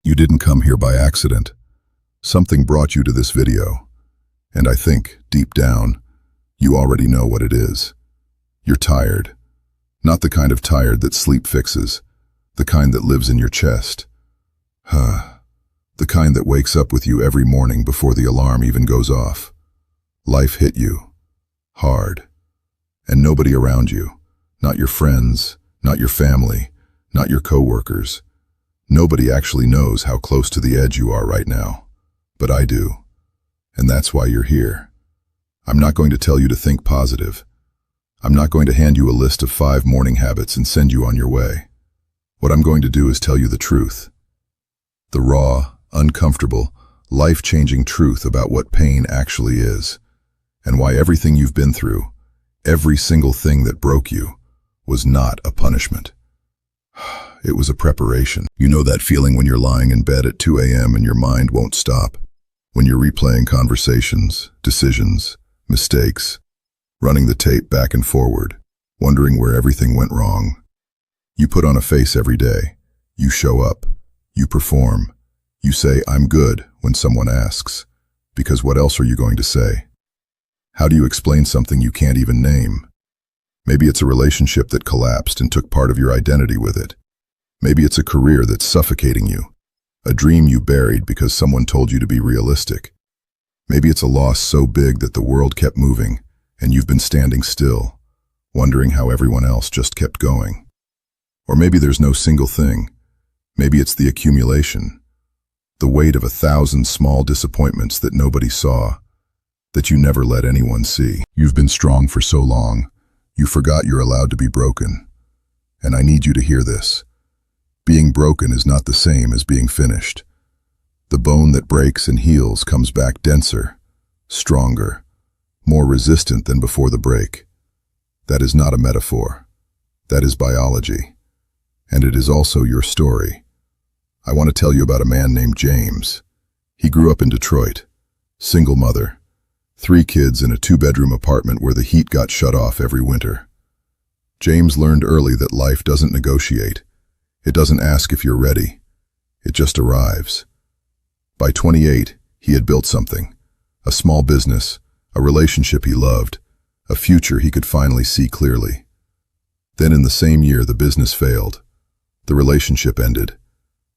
You didn't come here by accident. Something brought you to this video. And I think, deep down, you already know what it is. You're tired. Not the kind of tired that sleep fixes. The kind that lives in your chest. The kind that wakes up with you every morning before the alarm even goes off. Life hit you. Hard. And nobody around you. Not your friends, not your family, not your coworkers. Nobody actually knows how close to the edge you are right now. But I do. And that's why you're here. I'm not going to tell you to think positive. I'm not going to hand you a list of 5 morning habits and send you on your way. What I'm going to do is tell you the truth. The raw, uncomfortable, life-changing truth about what pain actually is, and why everything you've been through, every single thing that broke you, was not a punishment. It was a preparation. You know that feeling when you're lying in bed at 2 a.m. and your mind won't stop? When you're replaying conversations, decisions, mistakes, running the tape back and forward, wondering where everything went wrong. You put on a face every day. You show up. You perform. You say, "I'm good," when someone asks. Because what else are you going to say? How do you explain something you can't even name? Maybe it's a relationship that collapsed and took part of your identity with it. Maybe it's a career that's suffocating you, a dream you buried because someone told you to be realistic. Maybe it's a loss so big that the world kept moving and you've been standing still, wondering how everyone else just kept going. Or maybe there's no single thing. Maybe it's the accumulation, the weight of 1,000 small disappointments that nobody saw, that you never let anyone see. You've been strong for so long, you forgot you're allowed to be broken. And I need you to hear this. Being broken is not the same as being finished. The bone that breaks and heals comes back denser, stronger, more resistant than before the break. That is not a metaphor. That is biology. And it is also your story. I want to tell you about a man named James. He grew up in Detroit. Single mother. 3 kids in a 2-bedroom apartment where the heat got shut off every winter. James learned early that life doesn't negotiate. It doesn't ask if you're ready. It just arrives. By 28, he had built something. A small business, a relationship he loved, a future he could finally see clearly. Then in the same year, the business failed. The relationship ended,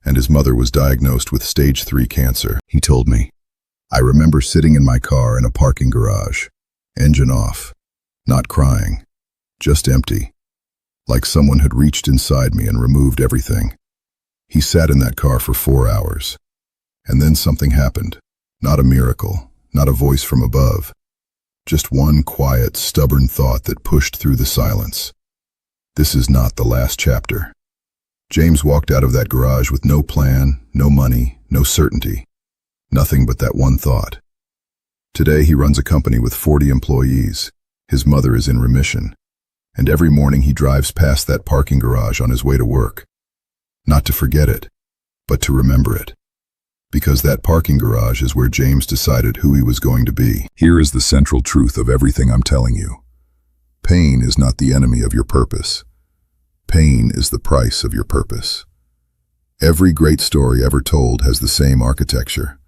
and his mother was diagnosed with stage 3 cancer. He told me, "I remember sitting in my car in a parking garage, engine off, not crying, just empty, like someone had reached inside me and removed everything." He sat in that car for 4 hours. And then something happened. Not a miracle, not a voice from above. Just one quiet, stubborn thought that pushed through the silence. This is not the last chapter. James walked out of that garage with no plan, no money, no certainty. Nothing but that one thought. Today he runs a company with 40 employees. His mother is in remission. And every morning he drives past that parking garage on his way to work. Not to forget it, but to remember it. Because that parking garage is where James decided who he was going to be. Here is the central truth of everything I'm telling you. Pain is not the enemy of your purpose. Pain is the price of your purpose. Every great story ever told has the same architecture.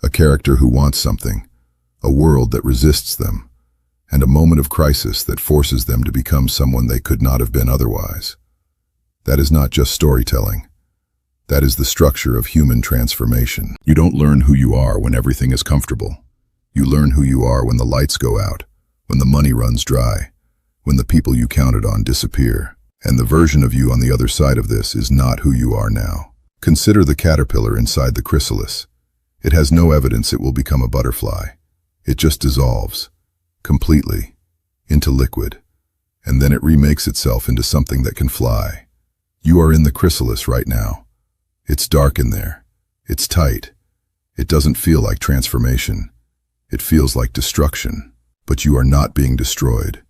A character who wants something, a world that resists them, and a moment of crisis that forces them to become someone they could not have been otherwise. That is not just storytelling. That is the structure of human transformation. You don't learn who you are when everything is comfortable. You learn who you are when the lights go out, when the money runs dry, when the people you counted on disappear. And the version of you on the other side of this is not who you are now. Consider the caterpillar inside the chrysalis. It has no evidence it will become a butterfly. It just dissolves, completely, into liquid, and then it remakes itself into something that can fly. You are in the chrysalis right now. It's dark in there. It's tight. It doesn't feel like transformation. It feels like destruction. But you are not being destroyed.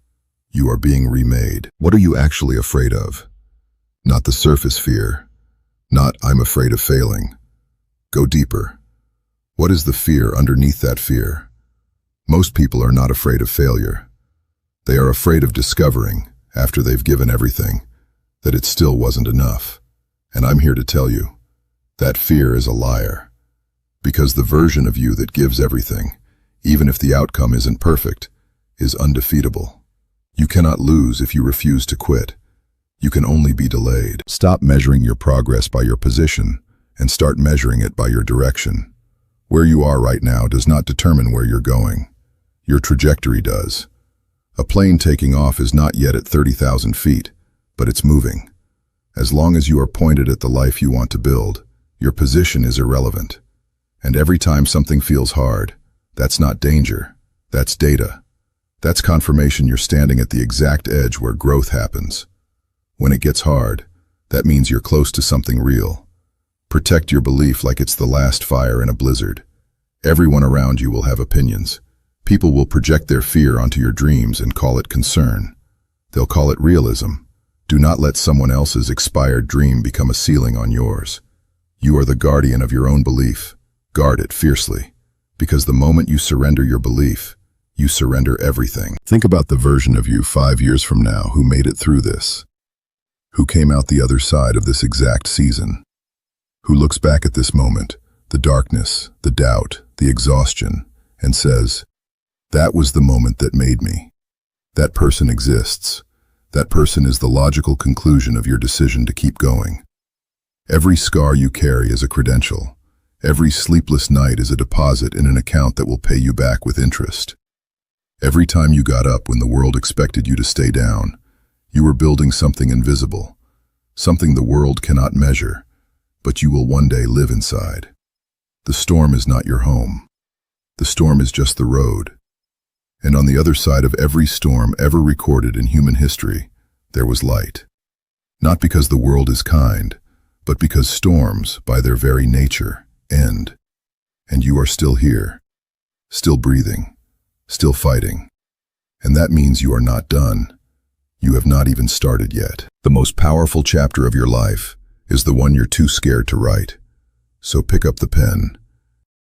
You are being remade. What are you actually afraid of? Not the surface fear. Not, "I'm afraid of failing." Go deeper. What is the fear underneath that fear? Most people are not afraid of failure. They are afraid of discovering, after they've given everything, that it still wasn't enough. And I'm here to tell you, That fear is a liar. Because the version of you that gives everything, even if the outcome isn't perfect, is undefeatable. You cannot lose if you refuse to quit. You can only be delayed. Stop measuring your progress by your position and start measuring it by your direction. Where you are right now does not determine where you're going. Your trajectory does. A plane taking off is not yet at 30,000 feet, but it's moving. As long as you are pointed at the life you want to build, your position is irrelevant. And every time something feels hard, that's not danger, that's data. That's confirmation you're standing at the exact edge where growth happens. When it gets hard, that means you're close to something real. Protect your belief like it's the last fire in a blizzard. Everyone around you will have opinions. People will project their fear onto your dreams and call it concern. They'll call it realism. Do not let someone else's expired dream become a ceiling on yours. You are the guardian of your own belief. Guard it fiercely, because the moment you surrender your belief, you surrender everything. Think about the version of you 5 years from now who made it through this, who came out the other side of this exact season, who looks back at this moment, the darkness, the doubt, the exhaustion, and says, "That was the moment that made me." That person exists. That person is the logical conclusion of your decision to keep going. Every scar you carry is a credential. Every sleepless night is a deposit in an account that will pay you back with interest. Every time you got up when the world expected you to stay down, you were building something invisible, something the world cannot measure, but you will one day live inside. The storm is not your home. The storm is just the road. And on the other side of every storm ever recorded in human history, there was light. Not because the world is kind, but because storms, by their very nature, end. And you are still here, still breathing, still fighting. And that means you are not done. You have not even started yet. The most powerful chapter of your life is the one you're too scared to write. So pick up the pen